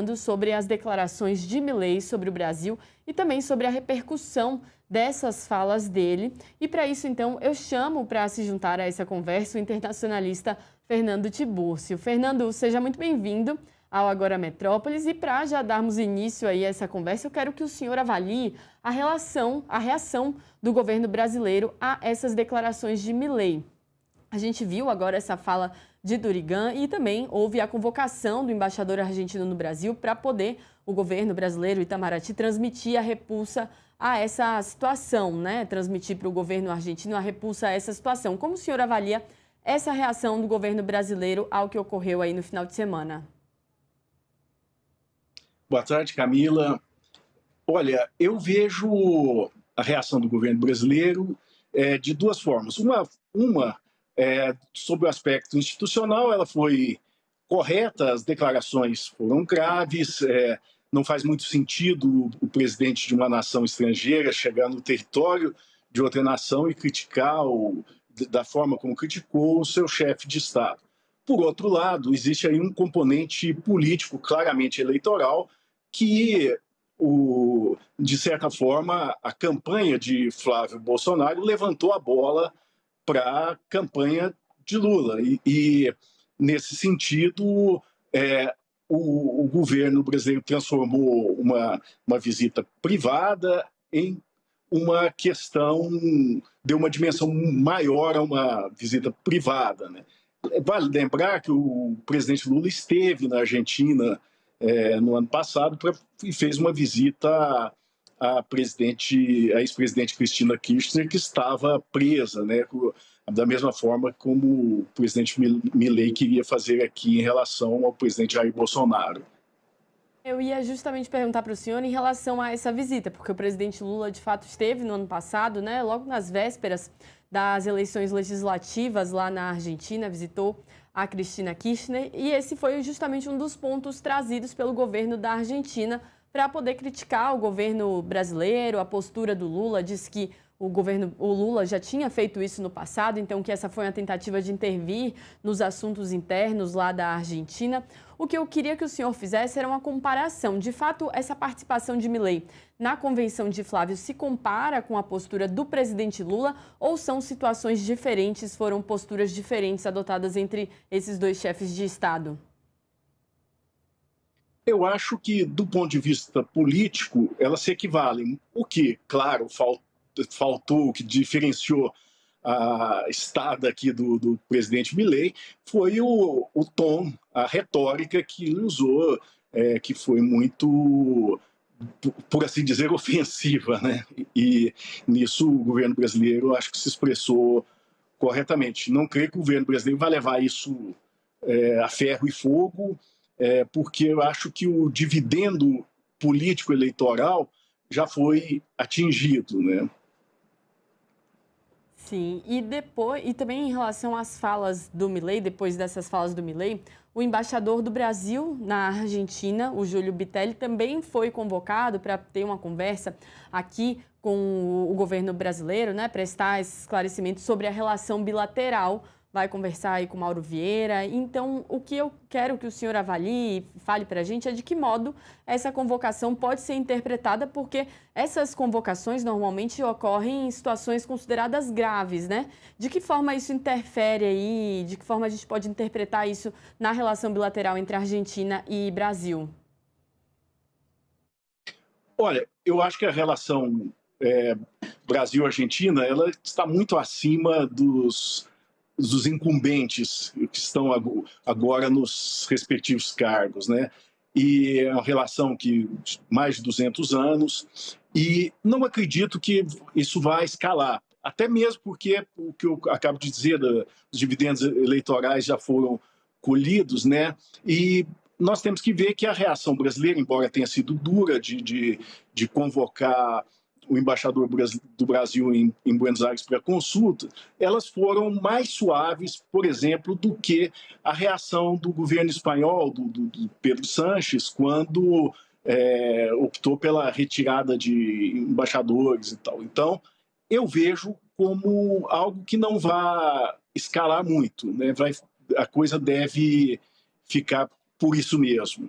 falando sobre as declarações de Milei sobre o Brasil e também sobre a repercussão dessas falas dele. E para isso, então, eu chamo para se juntar a essa conversa o internacionalista Fernando Tiburcio. Fernando, seja muito bem-vindo ao Agora Metrópolis. E para já darmos início aí a essa conversa, eu quero que o senhor avalie a reação do governo brasileiro a essas declarações de Milei. A gente viu agora essa fala de Dorigan e também houve a convocação do embaixador argentino no Brasil para poder o governo brasileiro, Itamaraty, transmitir a repulsa a essa situação, né? Transmitir para o governo argentino a repulsa a essa situação. Como o senhor avalia essa reação do governo brasileiro ao que ocorreu aí no final de semana? Boa tarde, Camila. Olha, eu vejo a reação do governo brasileiro de duas formas. Uma sobre o aspecto institucional, ela foi correta, as declarações foram graves, não faz muito sentido o presidente de uma nação estrangeira chegar no território de outra nação e criticar, da forma como criticou, o seu chefe de Estado. Por outro lado, existe aí um componente político, claramente eleitoral, que, de certa forma, a campanha de Flávio Bolsonaro levantou a bola para a campanha de Lula. E nesse sentido, o governo brasileiro transformou uma visita privada em uma questão, deu uma dimensão maior a uma visita privada, né? Vale lembrar que o presidente Lula esteve na Argentina no ano passado e fez uma visita à ex-presidente Cristina Kirchner, que estava presa, né, da mesma forma como o presidente Milei queria fazer aqui em relação ao presidente Jair Bolsonaro. Eu ia justamente perguntar para o senhor em relação a essa visita, porque o presidente Lula, de fato, esteve no ano passado, né, logo nas vésperas das eleições legislativas lá na Argentina, visitou a Cristina Kirchner, e esse foi justamente um dos pontos trazidos pelo governo da Argentina para poder criticar o governo brasileiro, a postura do Lula. Diz que o Lula já tinha feito isso no passado, então que essa foi uma tentativa de intervir nos assuntos internos lá da Argentina. O que eu queria que o senhor fizesse era uma comparação. De fato, essa participação de Milei na convenção de Flávio se compara com a postura do presidente Lula ou são situações diferentes, foram posturas diferentes adotadas entre esses dois chefes de Estado? Eu acho que, do ponto de vista político, elas se equivalem. O que, claro, faltou, o que diferenciou a estada aqui do presidente Milei foi o tom, a retórica que ele usou, que foi muito, por assim dizer, ofensiva, né? E nisso o governo brasileiro acho que se expressou corretamente. Não creio que o governo brasileiro vai levar isso a ferro e fogo, porque eu acho que o dividendo político eleitoral já foi atingido, né? Sim, e também em relação às falas do Milei, depois dessas falas do Milei, o embaixador do Brasil na Argentina, o Júlio Bitelli, também foi convocado para ter uma conversa aqui com o governo brasileiro, né, prestar esclarecimentos sobre a relação bilateral. Vai conversar aí com Mauro Vieira. Então, o que eu quero que o senhor avalie e fale para a gente é de que modo essa convocação pode ser interpretada, porque essas convocações normalmente ocorrem em situações consideradas graves, né? De que forma isso interfere aí? De que forma a gente pode interpretar isso na relação bilateral entre Argentina e Brasil? Olha, eu acho que a relação Brasil-Argentina ela está muito acima dos incumbentes que estão agora nos respectivos cargos, né? E é uma relação que mais de 200 anos, e não acredito que isso vai escalar, até mesmo porque o que eu acabo de dizer, os dividendos eleitorais já foram colhidos, né? E nós temos que ver que a reação brasileira, embora tenha sido dura de convocar o embaixador do Brasil em Buenos Aires para consulta, elas foram mais suaves, por exemplo, do que a reação do governo espanhol, do Pedro Sánchez, quando optou pela retirada de embaixadores e tal. Então, eu vejo como algo que não vai escalar muito, né? A coisa deve ficar por isso mesmo.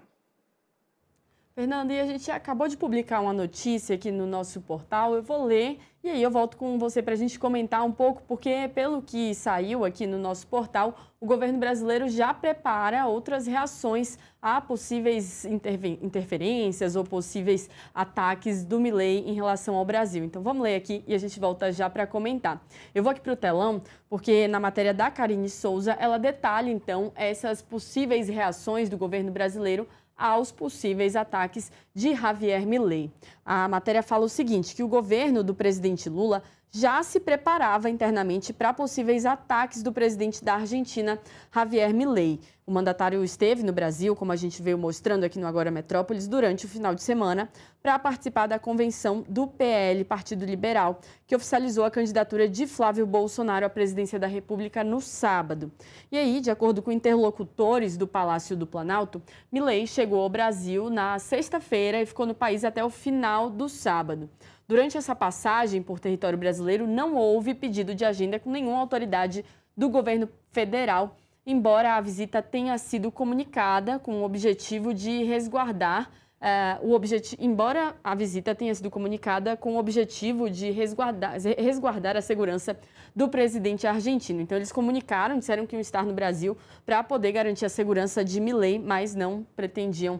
Fernando, e a gente acabou de publicar uma notícia aqui no nosso portal, eu vou ler e aí eu volto com você para a gente comentar um pouco, porque pelo que saiu aqui no nosso portal, o governo brasileiro já prepara outras reações a possíveis interferências ou possíveis ataques do Milei em relação ao Brasil. Então vamos ler aqui e a gente volta já para comentar. Eu vou aqui para o telão, porque na matéria da Karine Souza, ela detalha então essas possíveis reações do governo brasileiro aos possíveis ataques de Javier Milei. A matéria fala o seguinte, que o governo do presidente Lula já se preparava internamente para possíveis ataques do presidente da Argentina, Javier Milei. O mandatário esteve no Brasil, como a gente veio mostrando aqui no Agora Metrópolis, durante o final de semana, para participar da convenção do PL, Partido Liberal, que oficializou a candidatura de Flávio Bolsonaro à presidência da República no sábado. E aí, de acordo com interlocutores do Palácio do Planalto, Milei chegou ao Brasil na sexta-feira e ficou no país até o final do sábado. Durante essa passagem por território brasileiro, não houve pedido de agenda com nenhuma autoridade do governo federal, embora a visita tenha sido comunicada com o objetivo de resguardar embora a visita tenha sido comunicada com o objetivo de resguardar a segurança do presidente argentino. Então, eles comunicaram, disseram que iam estar no Brasil para poder garantir a segurança de Milei, mas não pretendiam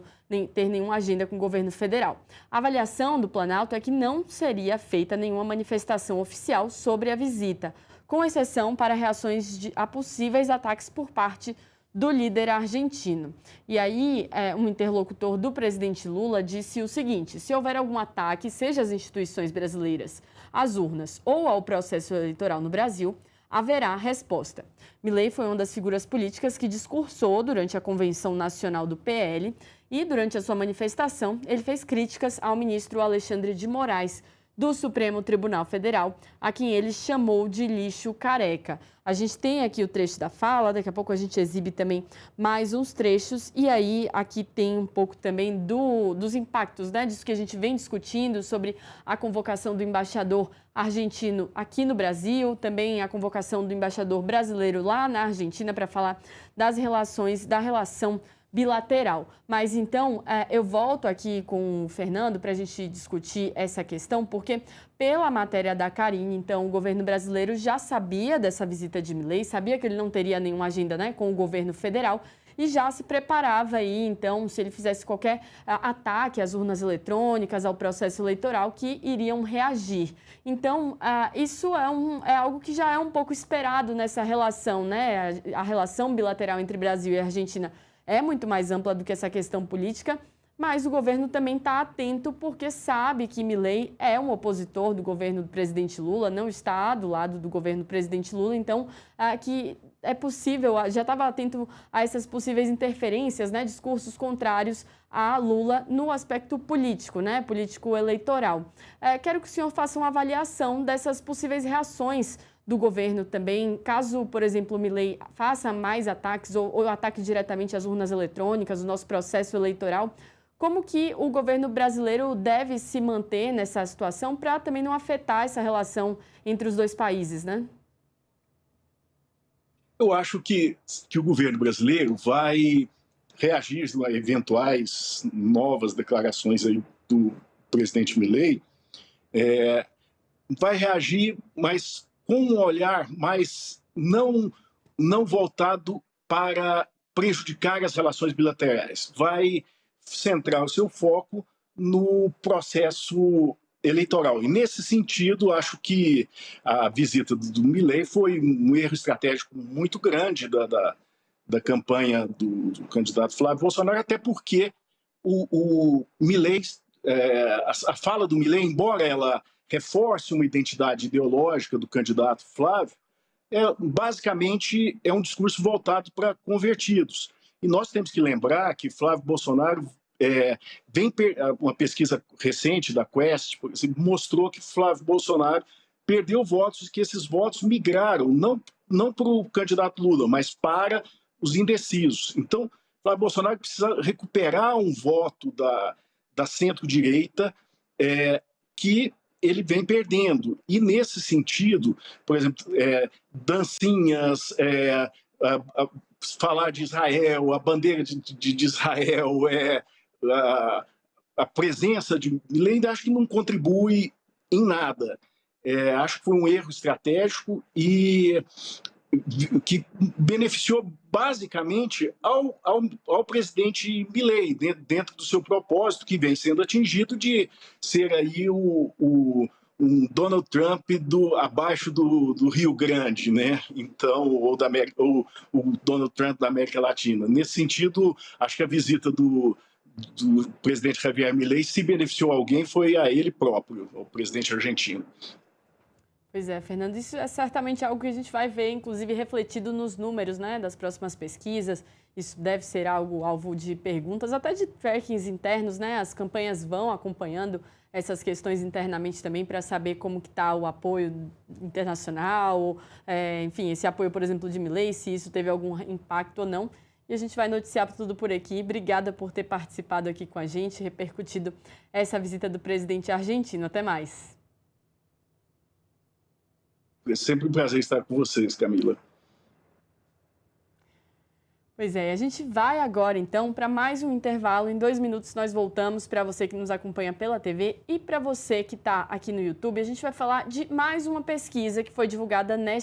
ter nenhuma agenda com o governo federal. A avaliação do Planalto é que não seria feita nenhuma manifestação oficial sobre a visita, com exceção para reações a possíveis ataques por parte do líder argentino. E aí, um interlocutor do presidente Lula disse o seguinte: se houver algum ataque, seja às instituições brasileiras, às urnas ou ao processo eleitoral no Brasil, haverá resposta. Milei foi uma das figuras políticas que discursou durante a Convenção Nacional do PL e, durante a sua manifestação, ele fez críticas ao ministro Alexandre de Moraes, do Supremo Tribunal Federal, a quem ele chamou de lixo careca. A gente tem aqui o trecho da fala, daqui a pouco a gente exibe também mais uns trechos, e aí aqui tem um pouco também dos impactos, né, disso que a gente vem discutindo sobre a convocação do embaixador argentino aqui no Brasil, também a convocação do embaixador brasileiro lá na Argentina para falar da relação bilateral. Mas então, eu volto aqui com o Fernando para a gente discutir essa questão, porque pela matéria da Karine, então, o governo brasileiro já sabia dessa visita de Milei, sabia que ele não teria nenhuma agenda, né, com o governo federal, e já se preparava aí, então, se ele fizesse qualquer ataque às urnas eletrônicas, ao processo eleitoral, que iriam reagir. Então, isso é algo que já é um pouco esperado nessa relação, né? A relação bilateral entre Brasil e Argentina é muito mais ampla do que essa questão política, mas o governo também está atento porque sabe que Milei é um opositor do governo do presidente Lula, não está do lado do governo do presidente Lula, então que é possível, já estava atento a essas possíveis interferências, né, discursos contrários a Lula no aspecto político, né, político-eleitoral. Quero que o senhor faça uma avaliação dessas possíveis reações do governo também, caso, por exemplo, o Milei faça mais ataques ou ataque diretamente às urnas eletrônicas, o nosso processo eleitoral, como que o governo brasileiro deve se manter nessa situação para também não afetar essa relação entre os dois países, né? Eu acho que o governo brasileiro vai reagir a eventuais novas declarações aí do presidente Milei, vai reagir, mas com um olhar mais não voltado para prejudicar as relações bilaterais. Vai centrar o seu foco no processo eleitoral. E, nesse sentido, acho que a visita do Milei foi um erro estratégico muito grande da campanha do candidato Flávio Bolsonaro, até porque o Milei, a fala do Milei, embora ela reforce uma identidade ideológica do candidato Flávio, basicamente é um discurso voltado para convertidos. E nós temos que lembrar que Flávio Bolsonaro, uma pesquisa recente da Quest, por exemplo, mostrou que Flávio Bolsonaro perdeu votos, que esses votos migraram, não para o candidato Lula, mas para os indecisos. Então, Flávio Bolsonaro precisa recuperar um voto da centro-direita que ele vem perdendo. E, nesse sentido, por exemplo, dancinhas, falar de Israel, a bandeira de Israel, a presença de Milei ainda acho que não contribui em nada. Acho que foi um erro estratégico e que beneficiou basicamente ao presidente Milei, dentro do seu propósito, que vem sendo atingido de ser aí um Donald Trump abaixo do Rio Grande, né? Então, ou o Donald Trump da América Latina. Nesse sentido, acho que a visita do presidente Javier Milei, se beneficiou alguém, foi a ele próprio, o presidente argentino. Pois é, Fernando, isso é certamente algo que a gente vai ver, inclusive, refletido nos números, né, das próximas pesquisas. Isso deve ser alvo de perguntas, até de trackings internos, né? As campanhas vão acompanhando essas questões internamente também para saber como que está o apoio internacional, enfim, esse apoio, por exemplo, de Milei, se isso teve algum impacto ou não. E a gente vai noticiar tudo por aqui. Obrigada por ter participado aqui com a gente, repercutido essa visita do presidente argentino. Até mais. É sempre um prazer estar com vocês, Camila. Pois é, a gente vai agora então para mais um intervalo. Em 2 minutos nós voltamos para você que nos acompanha pela TV e para você que está aqui no YouTube. A gente vai falar de mais uma pesquisa que foi divulgada nesta